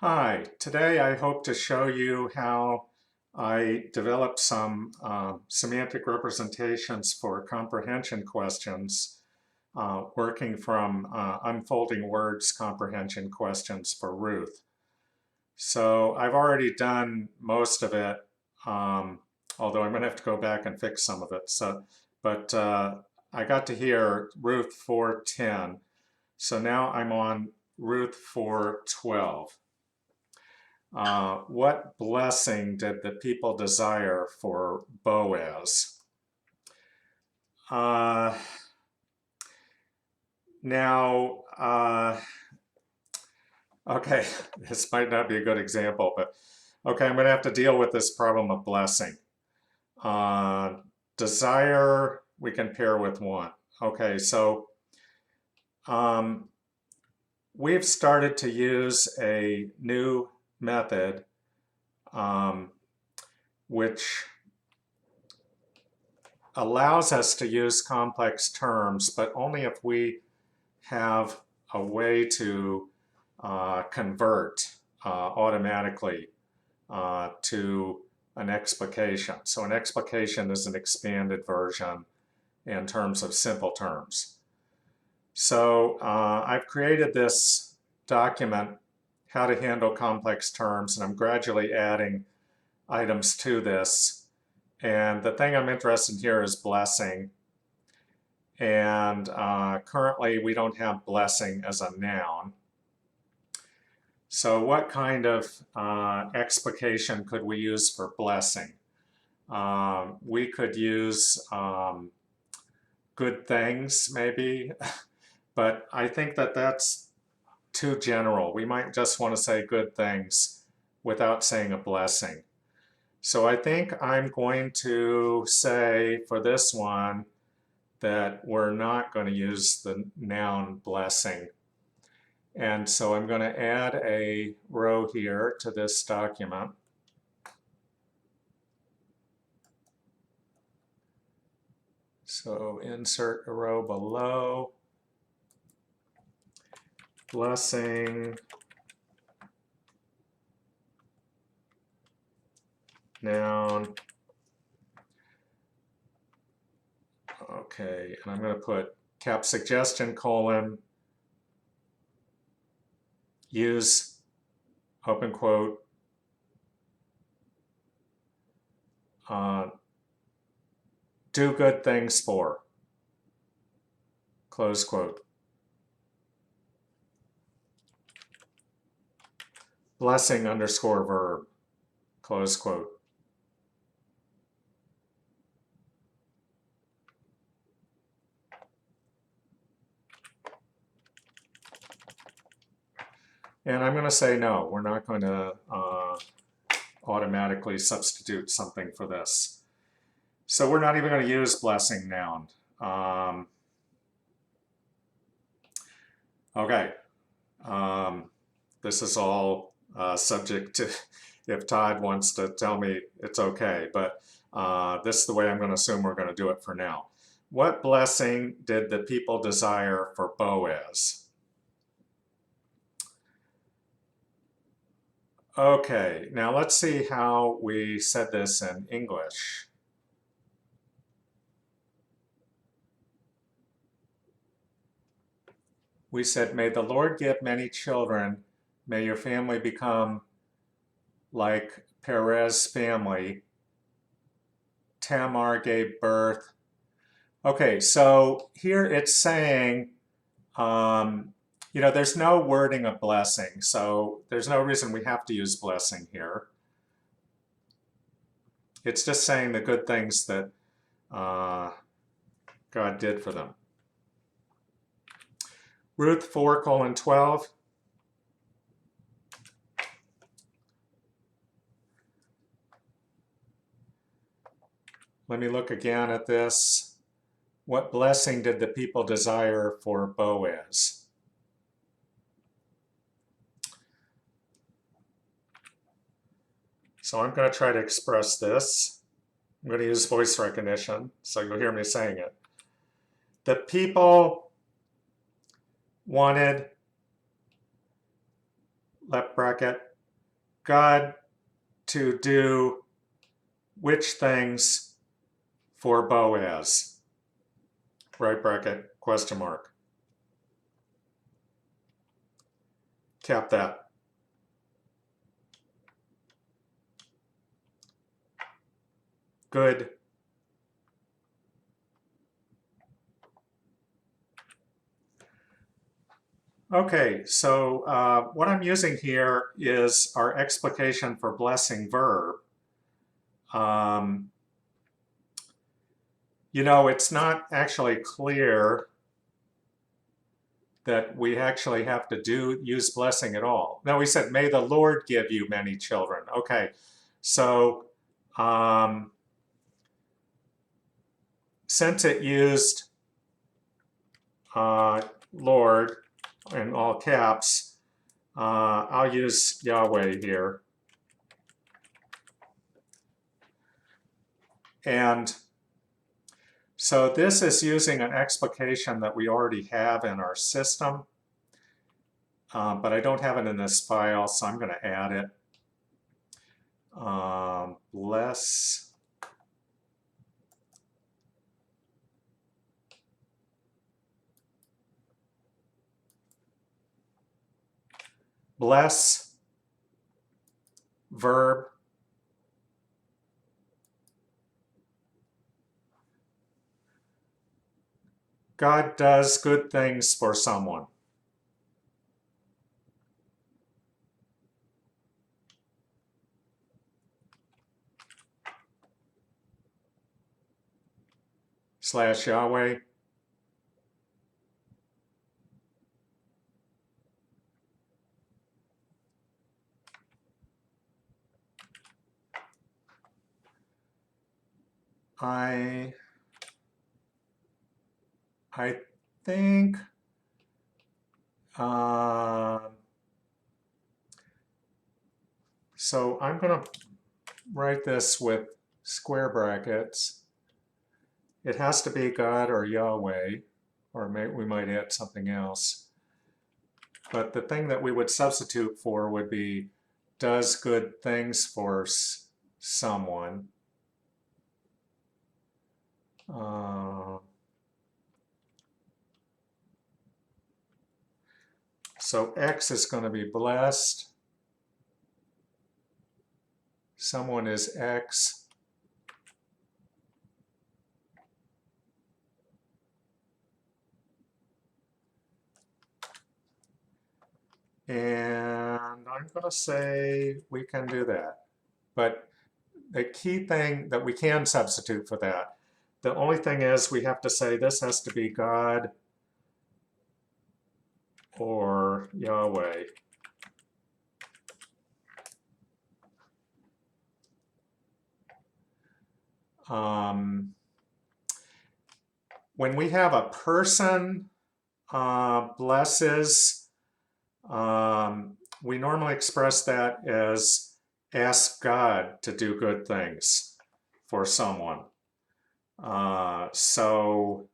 Hi, today I hope to show you how I developed some semantic representations for comprehension questions working from unfolding words comprehension questions for Ruth. So I've already done most of it, um, although I'm going to have to go back and fix some of it. But I got to hear Ruth 4:10. So now I'm on Ruth 4:12. What blessing did the people desire for Boaz? Uh, now, okay, this might not be a good example, but okay, I'm going to have to deal with this problem of blessing. Uh, Desire, we can pair with want. Okay, so um, we've started to use a new method um, which allows us to use complex terms, but only if we have a way to convert automatically to an explication. So an explication is an expanded version in terms of simple terms. So I've created this document, how to handle complex terms, and I'm gradually adding items to this. And the thing I'm interested in here is blessing. And currently we don't have blessing as a noun. So what kind of explication could we use for blessing? We could use good things maybe, but I think that that's too general. We might just want to say good things without saying a blessing. So I think I'm going to say for this one that we're not going to use the noun blessing. And so I'm going to add a row here to this document. So insert a row below. Blessing, noun. Okay, and I'm going to put cap suggestion colon, use open quote, do good things for, close quote. Blessing underscore verb, close quote. And I'm going to say no, we're not going to automatically substitute something for this. So we're not even going to use blessing noun. Okay, this is all subject to if Todd wants to tell me it's okay, but this is the way I'm going to assume we're going to do it for now. What blessing did the people desire for Boaz? Okay, now let's see how we said this in English. We said, may the Lord give many children, may your family become like Perez's family. Tamar gave birth. Okay, so here it's saying, you know, there's no wording of blessing, so there's no reason we have to use blessing here. It's just saying the good things that God did for them. Ruth 4:12. Let me look again at this. What blessing did the people desire for Boaz? So I'm going to try to express this. I'm going to use voice recognition, so you'll hear me saying it. The people wanted, left bracket, God to do which things for Boaz? Right bracket, question mark. Cap that. Good. Okay, so what I'm using here is our explication for blessing verb. You know, it's not actually clear that we actually have to use blessing at all. Now we said, may the Lord give you many children. Okay, so since it used Lord in all caps, I'll use Yahweh here. And so this is using an explication that we already have in our system, but I don't have it in this file, so I'm going to add it. Bless verb God does good things for someone. / Yahweh. I think so I'm going to write this with square brackets. It has to be God or Yahweh, or we might add something else. But the thing that we would substitute for would be does good things for someone. So X is going to be blessed. Someone is X. And I'm going to say we can do that. But the key thing that we can substitute for that, the only thing is we have to say this has to be God or Yahweh. When we have a person blesses, we normally express that as ask God to do good things for someone. So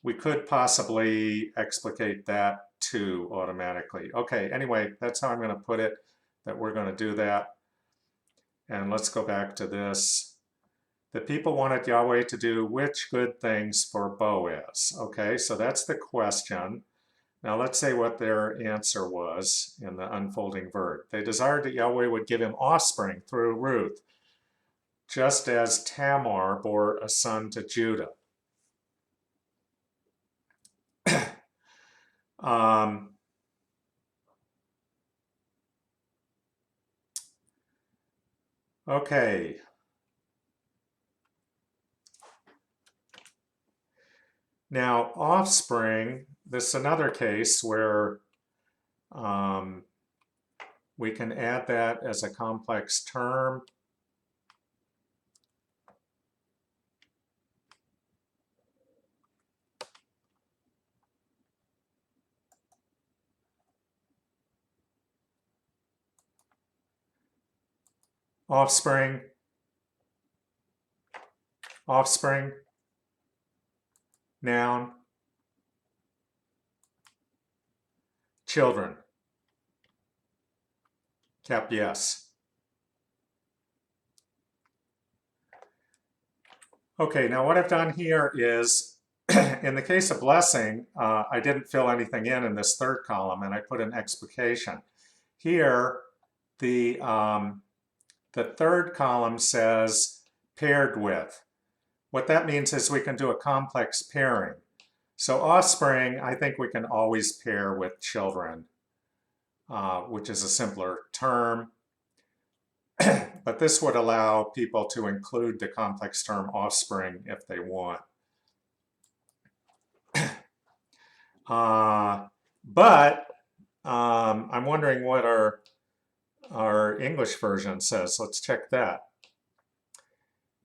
we could possibly explicate that too automatically. Okay, anyway, that's how I'm going to put it, that we're going to do that. And let's go back to this. The people wanted Yahweh to do which good things for Boaz? Okay, so that's the question. Now let's say what their answer was in the unfolding verb. They desired that Yahweh would give him offspring through Ruth, just as Tamar bore a son to Judah. Okay. Now, offspring, this is another case where we can add that as a complex term. Offspring, offspring, noun, children. Cap yes. Okay, now what I've done here is, in the case of blessing, I didn't fill anything in this third column, and I put an explication. Here, the third column says paired with. What that means is we can do a complex pairing. So offspring, I think we can always pair with children, which is a simpler term. But this would allow people to include the complex term offspring if they want. But I'm wondering what our English version says. Let's check that.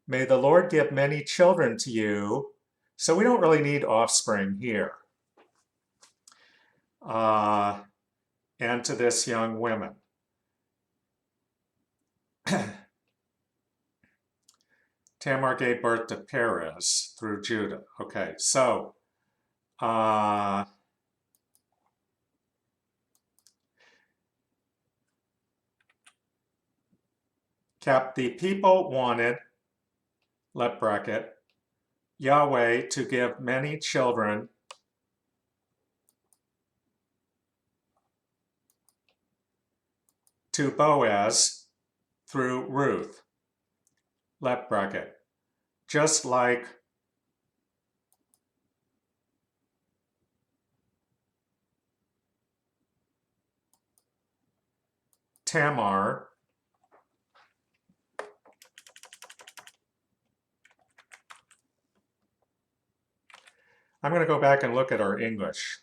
May the Lord give many children to you. So we don't really need offspring here. And to this young woman. Tamar gave birth to Perez through Judah. Okay, so Cap, the people wanted, left bracket, Yahweh to give many children to Boaz through Ruth, left bracket, just like Tamar I'm going to go back and look at our English.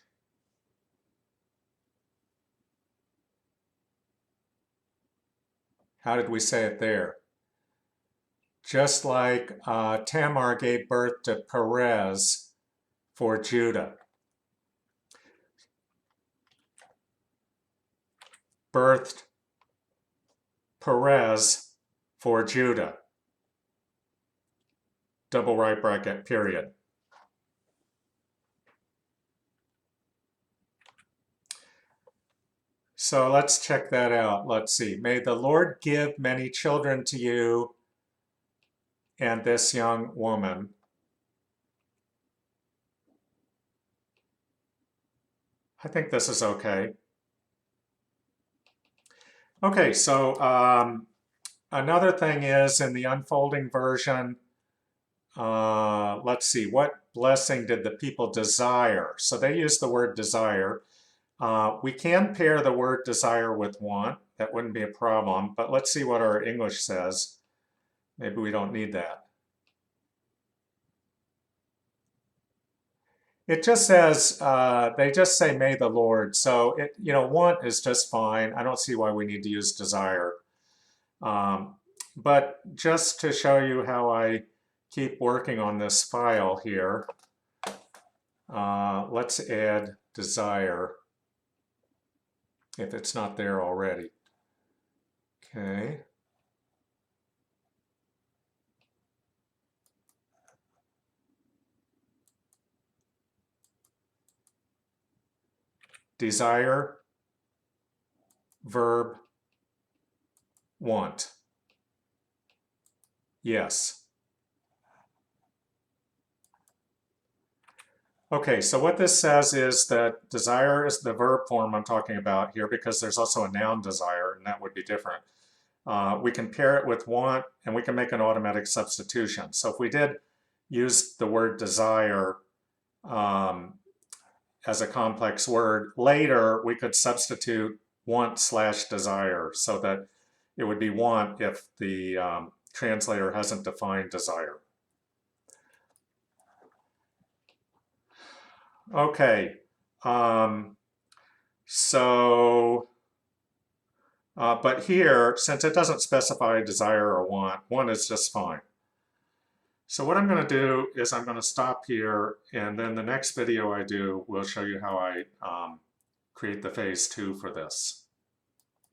How did we say it there? Just like Tamar gave birth to Perez for Judah. Birthed Perez for Judah. Double right bracket, period. So let's check that out. Let's see. May the Lord give many children to you and this young woman. I think this is okay. Okay, so another thing is in the unfolding version, let's see, what blessing did the people desire? So they use the word desire. We can pair the word desire with want. That wouldn't be a problem, but let's see what our English says. Maybe we don't need that. It just says, they just say, may the Lord. So, want is just fine. I don't see why we need to use desire. But just to show you how I keep working on this file here, let's add desire if it's not there already. Okay. Desire, verb, want. Yes. Okay, so what this says is that desire is the verb form I'm talking about here because there's also a noun desire, and that would be different. We can pair it with want, and we can make an automatic substitution. So if we did use the word desire as a complex word, later we could substitute want/desire so that it would be want if the translator hasn't defined desire. Okay, but here, since it doesn't specify desire or want, one is just fine. So what I'm going to do is I'm going to stop here, and then the next video I do will show you how I create the phase 2 for this.